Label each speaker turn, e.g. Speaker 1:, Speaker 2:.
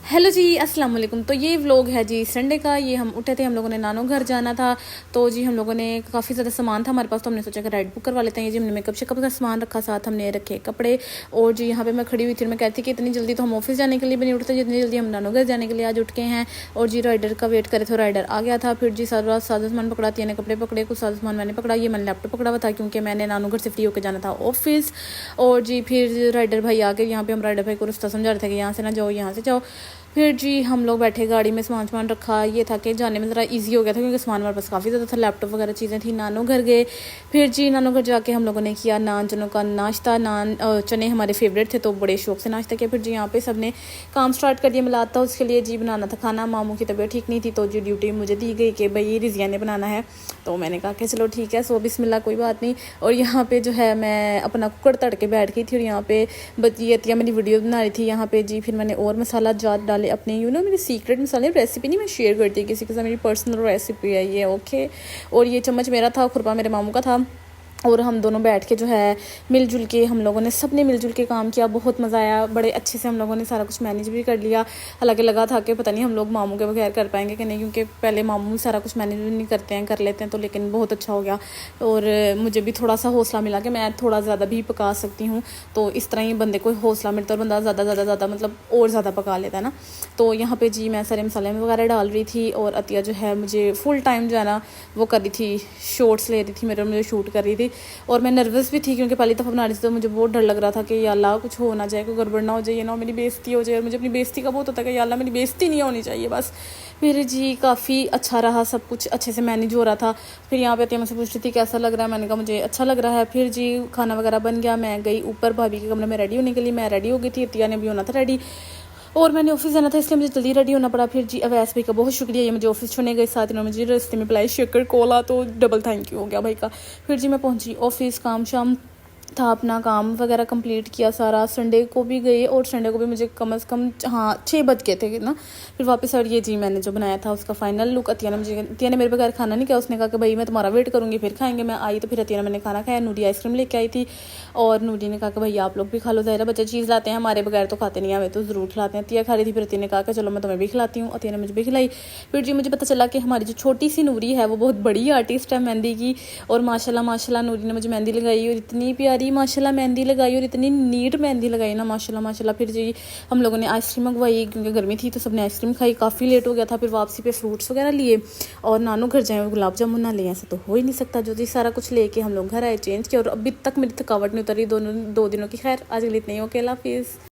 Speaker 1: Hello जी, अस्सलाम वालेकुम। तो ये व्लॉग है जी संडे का। ये हम उठे थे, हम लोगों ने नानो घर जाना था। तो जी हम लोगों ने काफ़ी ज़्यादा सामान था हमारे पास, तो हमने सोचा कि राइड बुक करवा लेते हैं। जी हमने मेकअप शेकअप का सामान रखा, साथ हमने रखे कपड़े। और जी यहाँ पे मैं खड़ी हुई थी, मैं कहती कि इतनी जल्दी तो हम ऑफिस जाने के लिए भी नहीं उठते जितनी जल्दी हम नानो घर जाने के लिए आज उठ के हैं। और जी राइडर का वेट करे तो राइडर आ गया था। फिर जी सारा सादा सामान पकड़ा, ने कपड़े पकड़े, कुछ सादा सामान मैंने पकड़ा। ये मैंने लैपटॉप पकड़ा हुआ था क्योंकि मैंने नानो घर से फ्री होकर जाना था ऑफिस। और जी फिर राइडर भाई आ गए। यहाँ पे हम राइडर भाई को रास्ता समझा रहे थे कि यहाँ से ना जाओ, यहाँ से जाओ। फिर जी हम लोग बैठे गाड़ी में, सामान रखा। ये था कि जाने में ज़रा इजी हो गया था क्योंकि सामान हमारे पास काफ़ी ज़्यादा था, लैपटॉप वगैरह चीज़ें थी। नानो घर गए। फिर जी नानो घर जाके हम लोगों ने किया नान चनों का नाश्ता। नान चने हमारे फेवरेट थे तो बड़े शौक से नाश्ता किया। फिर जी यहाँ पे सब ने काम स्टार्ट कर दिया। मिलाद था उसके लिए जी बनाना था खाना। मामू की तबीयत ठीक नहीं थी तो जी ड्यूटी मुझे दी गई कि भाई रिजिया ने बनाना है। तो मैंने कहा कि चलो ठीक है, सो बिस्मिल्लाह, कोई बात नहीं। और यहाँ पे जो है मैं अपना कुकर तड़के बैठ गई थी और यहाँ पे बतिया मेरी वीडियो बना रही थी। यहाँ पे जी फिर मैंने और मसाला जात डाले अपने, मेरी सीक्रेट मसाले रेसिपी नहीं मैं शेयर करती किसी के साथ, मेरी पर्सनल रेसिपी है ये, ओके। और ये चम्मच मेरा था, खुरपा मेरे मामू का था। और हम दोनों बैठ के जो है मिलजुल के हम लोगों ने सब ने मिलजुल के काम किया। बहुत मज़ा आया, बड़े अच्छे से हम लोगों ने सारा कुछ मैनेज भी कर लिया। हालांकि लगा था कि पता नहीं हम लोग मामू के बगैर कर पाएंगे कि नहीं, क्योंकि पहले मामू सारा कुछ मैनेज नहीं करते हैं, कर लेते हैं तो, लेकिन बहुत अच्छा हो गया। और मुझे भी थोड़ा सा हौसला मिला कि मैं थोड़ा ज़्यादा भी पका सकती हूँ। तो इस तरह ही बंदे को हौसला मिलता है और बंदा ज़्यादा मतलब और ज़्यादा पका लेता है ना। तो यहाँ पर जी मैं सारे मसाले वगैरह डाल रही थी और अतिया जो है मुझे फुल टाइम जो है ना वो कर रही थी, शॉर्ट्स ले रही थी मेरे, मुझे शूट कर रही थी। और मैं नर्वस भी थी क्योंकि पहली दफ़ा बना रही थी तो मुझे बहुत डर लग रहा था कि या अल्लाह कुछ हो ना जाए, कोई गड़बड़ ना हो जाए, ना मेरी बेइज्जती हो जाए। और मुझे अपनी बेइज्जती का बहुत होता है कि या अल्लाह मेरी बेइज्जती नहीं होनी चाहिए बस। फिर जी काफ़ी अच्छा रहा, सब कुछ अच्छे से मैनेज हो रहा था। फिर यहाँ पे अतिया मुझसे पूछ रही थी कैसा लग रहा है, मैंने कहा मुझे अच्छा लग रहा है। फिर जी खाना वगैरह बन गया, मैं गई ऊपर भाभी के कमरे में रेडी होने के लिए। मैं रेडी हो गई थी, अतिया ने भी होना था रेडी और मैंने ऑफिस जाना था इसलिए मुझे जल्दी रेडी होना पड़ा। फिर जी अवैस भाई का बहुत शुक्रिया, ये मुझे ऑफिस छोड़ने गए, साथ इन्होंने मुझे रास्ते में पिलाई शेकर कोला, तो डबल थैंक यू हो गया भाई का। फिर जी मैं पहुंची ऑफिस, काम शाम था, अपना काम वगैरह कंप्लीट किया सारा। संडे को भी गए और संडे को भी मुझे कम से कम 6 बज गए थे ना। फिर वापस और ये जी मैंने जो बनाया था उसका फाइनल लुक। अतिया ने मेरे बगैर खाना नहीं किया, उसने कहा कि भाई मैं तुम्हारा वेट करूँगी फिर खाएंगे। मैं आई तो फिर अतिया ने मैंने खाना खाया। नूरी आइसक्रीम लेके आई थी और नूरी ने कहा कि भाई आप लोग भी खा लो, ज़ाहिर बच्चे चीज़ लाते हैं, हमारे बगैर तो खाते नहीं, हमें तो ज़रूर खिलाते हैं। अतिया खा रही थी, फिर अतिया ने कहा कि चलो मैं तुम्हें भी खिलाती हूँ। अतिया ने मुझे भी खिलाई। फिर जी मुझे पता चला कि हमारी जो छोटी सी नूरी है वो बहुत बड़ी आर्टिस्ट है मेहंदी की। और माशाल्लाह नूरी ने मुझे मेहंदी लगाई और इतनी प्यारी माशाल्लाह मेहंदी लगाई और इतनी नीट मेहंदी लगाई ना माशाल्लाह। फिर जी हम लोगों ने आइसक्रीम मंगवाई क्योंकि गर्मी थी तो सबने आइसक्रीम खाई। काफ़ी लेट हो गया था, फिर वापसी पे फ्रूट्स वगैरह लिए और नानो घर जाए और गुलाब जामुन ना लिए, ऐसा तो हो ही नहीं सकता। जो जी सारा कुछ लेके हम लोग घर आए, चेंज किया और अभी तक मेरी थकावट नहीं उतरी 2 दिनों की। खैर आज के लिए इतना ही, ओके, अल्लाह हाफिज़।